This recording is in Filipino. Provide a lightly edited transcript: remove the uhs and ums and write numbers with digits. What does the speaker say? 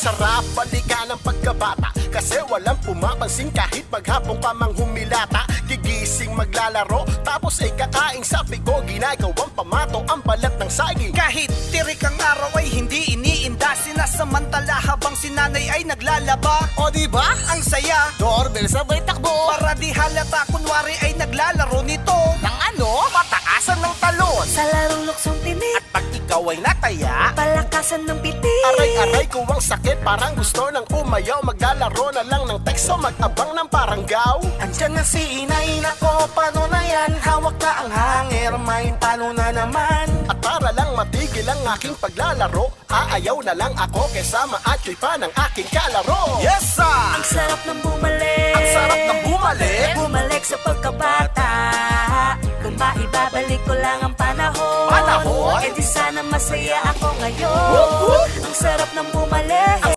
Sarap balikan ng pagkabata kasi walang pumapansin kahit maghapong pa mang humilata. Gigising maglalaro tapos ay kakaing sa pigo, ginagawang pamato ang balat ng saging. Kahit tirik ang araw ay hindi iniinda, sinasamantala habang si nanay ay naglalaba. O diba? Ang saya, Doorbell sabay takbo para di halata kunwari ay naglalaro nito. ng ano? Pataasan ng talon. Sa larong luksong tinik, At pag ikaw ay nataya, palakasan ng pitik. aray-aray ko ang sakit, parang gusto ng umayaw. Maglalaro na lang ng tekso, mag-abang ng paranggaw. Andyan na si inay, nako paano na yan? Hawak na ang hanger, may paano na naman? At para lang matigil ang aking paglalaro, aayaw na lang ako kesa maatyoy pa ng aking kalaro. Yes sir! Ang sarap ng bumalik. Ang sarap ng bumalik. Bumalik sa pagkabata. Kung maibabalik ko lang ang panahon, Panahon? eh di sana masaya ako ngayon. Whoop, whoop. Ang sarap ng bumalik.